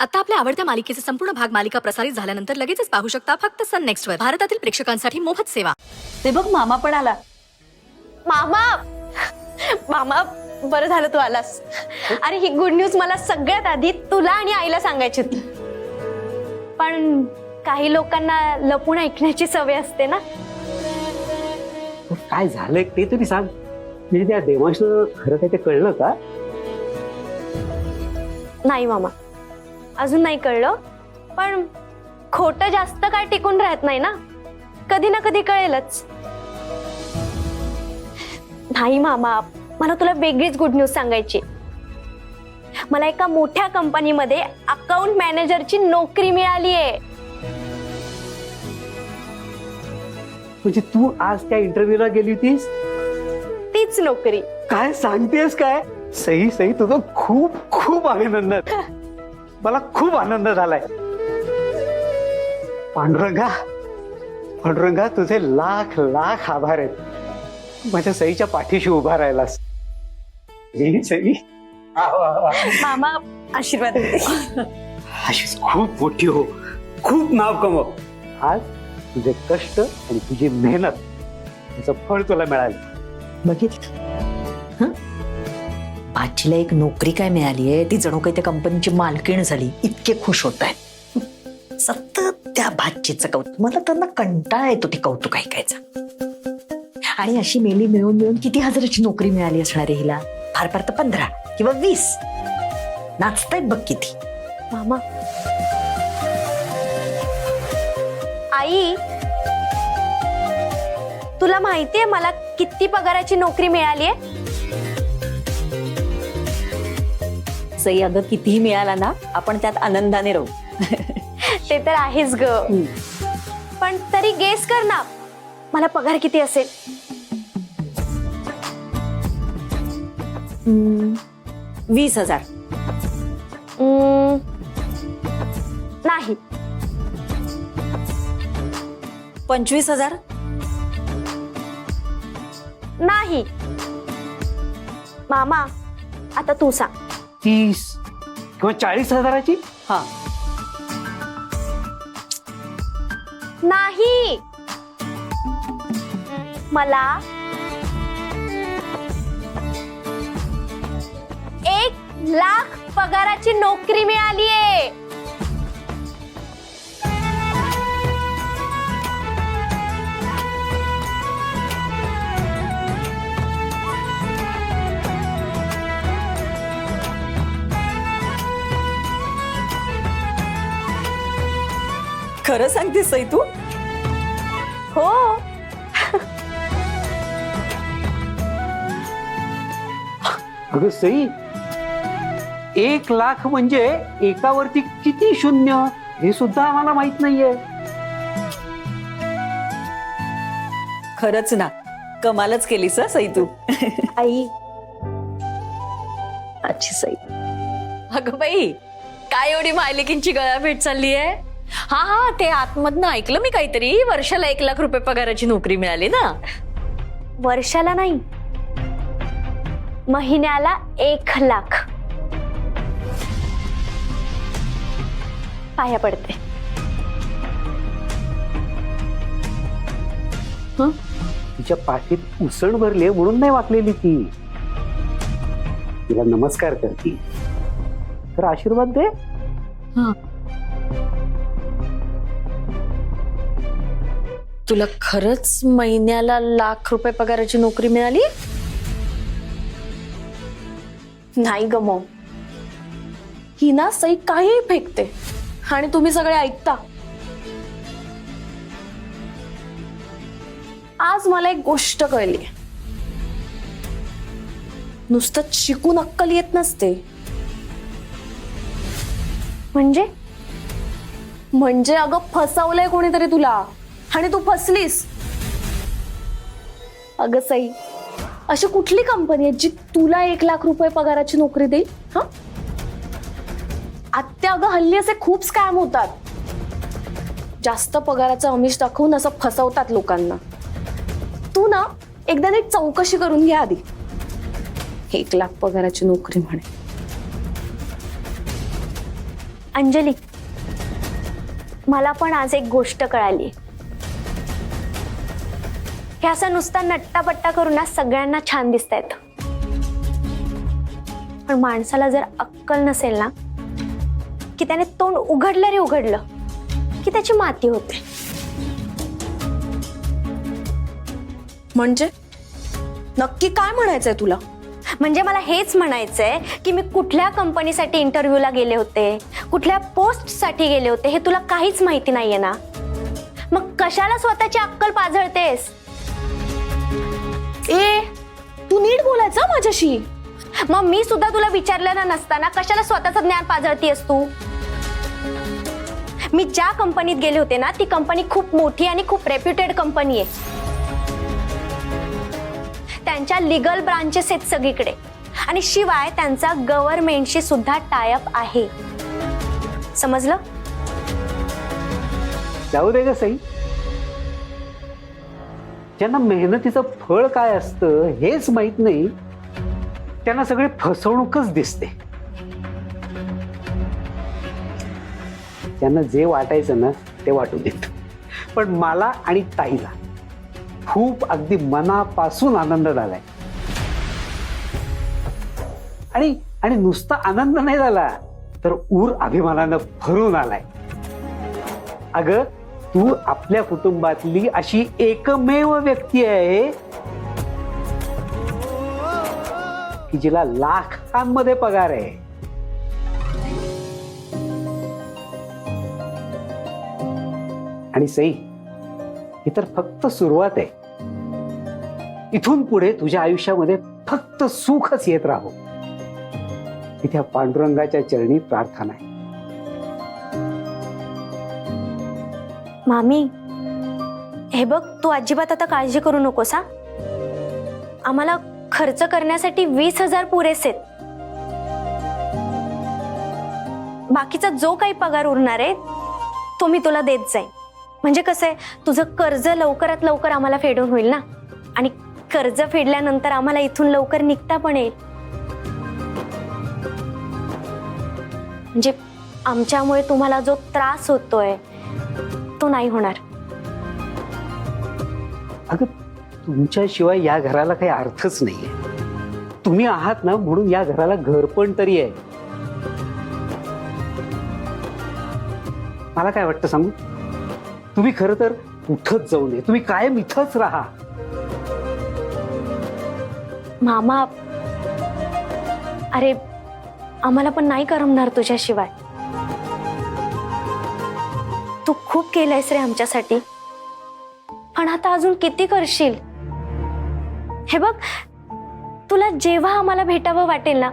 आता आपल्या आवडत्या मालिकेचे संपूर्ण भाग मालिका प्रसारित झाल्यानंतर लगेचच पाहू शकता फक्त सन नेक्स्ट वर. भारतातील प्रेक्षकांसाठी मोफत सेवा. ते बघ मामा पण आला. मामा मामा बरं झालं तू आलास. अरे ही गुड न्यूज मला सगळ्यात आधी तुला आणि आईला सांगायची होती, पण काही लोकांना लपून ऐकण्याची सवय असते ना. काय झालंय ते तरी सांग. म्हणजे त्या देवांशनं खरं काय ते कळलं का? नाही मामा, अजून नाही कळलं, पण खोटं जास्त काय टिकून राहत नाही ना, कधी ना कधी कळेलच. नाही मामा, मला तुला वेगळीच गुड न्यूज सांगायची. मला एका मोठ्या कंपनीमध्ये अकाउंट मॅनेजरची नोकरी मिळाली आहे. म्हणजे तू आज त्या इंटरव्ह्यूला गेली होतीस? तीच नोकरी. काय सांगतेस काय? सई सई, तुझं खूप खूप अभिनंदन. मला खूप आनंद झालाय. पांडुरंगा पांडुरंगा, तुझे लाख लाख आभार आहेत. माझ्या सईच्या पाठीशी उभा राहिलास. सई मामा आशीर्वाद दे. अशीच खूप मोठी हो, खूप नाव कमव. आज तुझे कष्ट आणि तुझी मेहनत त्याचं फळ तुला मिळालं. बघितलं, भाचीला एक नोकरी काय मिळाली आहे, ती जणू काही त्या कंपनीची मालकीण झाली. इतके खुश होत आहेत सतत त्या भाचीचं कौतुक. मला त्यांना कंटाळा येतो ती कौतुक ऐकायचा. आणि अशी मेली मिळून मिळून किती हजाराची नोकरी मिळाली असणार आहे हिला? फार फार तर 15 किंवा 20. नाचतायत बघ किती. मामा, आई, तुला माहितीये मला किती पगाराची नोकरी मिळाली आहे? सई, अगं कितीही मिळाला ना, आपण त्यात आनंदाने राहू. ते तर आहेच ग, पण तरी गेस कर ना, मला पगार किती असेल? 20,000. नाही. 25,000. नाही. मामा, आता तू सांग. 30 किंवा 40,000ची? हा. नाही. मला 1,00,000 पगाराची नोकरी मिळाली आहे. खरं सांगतेस सई तू? हो. अगं सई, 1,00,000 म्हणजे एकावरती किती शून्य हे सुद्धा आम्हाला माहित नाहीये. खरंच ना, कमालच केलीस हं सई तू. आई, अच्छी सई. अगं बाई, काय एवढी मायलेकींची गळाभेट चालली आहे? हा, ते आतमधनं ऐकलं मी काहीतरी. वर्षाला 1,00,000 रुपये पगाराची नोकरी मिळाली ना? वर्षाला नाही, महिन्याला 1,00,000. पाया पडते. तिच्या पाठीत उसण भरली म्हणून नाही वाकलेली ती. तिला नमस्कार करती, तर आशीर्वाद दे. तुला खरंच महिन्याला 1,00,000 रुपये पगाराची नोकरी मिळाली? नाही गमव. ही ना सई काही फेकते आणि तुम्ही सगळे ऐकता. आज मला एक गोष्ट कळली. नुसतं शिकून अक्कल येत नसते. म्हणजे अगं फसवलंय कोणीतरी तुला आणि तू फसलीस. अगं सई, अशी कुठली कंपनी आहे जी तुला 1,00,000 रुपये पगाराची नोकरी देईल? हा, आत्या अगं हल्ली असे खूप स्कॅम होतात. जास्त पगाराचं आमिष दाखवून असं फसवतात लोकांना. तू ना एकदा नीट चौकशी करून घ्या आधी. 1,00,000 पगाराची नोकरी म्हणे. अंजली, मला पण आज एक गोष्ट कळाली. हे असं नुसता नट्टापट्टा करून ना सगळ्यांना छान दिसतायत, पण माणसाला जर अक्कल नसेल ना, की त्याने तोंड उघडलं रे उघडलं की त्याची माती होते. म्हणजे नक्की काय म्हणायचंय तुला? म्हणजे मला हेच म्हणायचंय की मी कुठल्या कंपनीसाठी इंटरव्ह्यूला गेले होते, कुठल्या पोस्टसाठी गेले होते हे तुला काहीच माहिती नाहीये ना. मग कशाला स्वतःची अक्कल पाझळतेस? ए, तू नीट बोलायचं माझ्याशी. मग मी सुद्धा तुला विचारलेलं नसताना कशाला स्वतःचं ज्ञान पाझळतीयस तू? मी ज्या कंपनीत गेले होते ना, ती कंपनी खूप मोठी आणि खूप रेप्युटेड कंपनी आहे. त्यांच्या लिगल ब्रांचेस आहेत सगळीकडे, आणि शिवाय त्यांचा गव्हर्नमेंटशी सुद्धा टायअप आहे. समजलं? जाऊ दे ग सई, ज्यांना मेहनतीचं फळ काय असतं हेच माहित नाही, त्यांना सगळी फसवणूकच दिसते. त्यांना जे वाटायचं ना ते वाटू देत. पण मला आणि ताईला खूप अगदी मनापासून आनंद झालाय. आणि आणि नुसता आनंद नाही झाला, तर ऊर अभिमानानं भरून आलाय. अगं, तू आपल्या कुटुंबातली अशी एकमेव व्यक्ती आहे की जिला लाखांमध्ये पगार आहे. आणि सई, ही तर फक्त सुरुवात आहे. इथून पुढे तुझ्या आयुष्यामध्ये फक्त सुखच येत राहो, ही त्या पांडुरंगाच्या चरणी प्रार्थना आहे. मामी, हे बघ, तू अजिबात आता काळजी करू नकोस हा. आम्हाला खर्च करण्यासाठी 20,000 पुरेसे. बाकीचा जो काही पगार उरणार आहे तो मी तुला देत जाईन. म्हणजे कसं आहे, तुझं कर्ज लवकरात लवकर आम्हाला फेडून होईल ना, आणि कर्ज फेडल्यानंतर आम्हाला इथून लवकर निघता पण येईल. म्हणजे आमच्यामुळे तुम्हाला जो त्रास होतोय तो नाही होणार. अगं, तुमच्याशिवाय या घराला काही अर्थच नाहीये. तुम्ही आहात ना, म्हणून या घराला घर पण तरी आहे. मला काय वाटतं सांगू, तुम्ही खरं तर कुठंच जाऊ नये, तुम्ही कायम इथंच राहा. मामा, अरे आम्हाला पण नाही करमणार तुझ्याशिवाय. तू खूप केलंयस रे आमच्यासाठी, पण आता अजून किती करशील? हे बघ, तुला जेव्हा आम्हाला भेटावं वाटेल ना,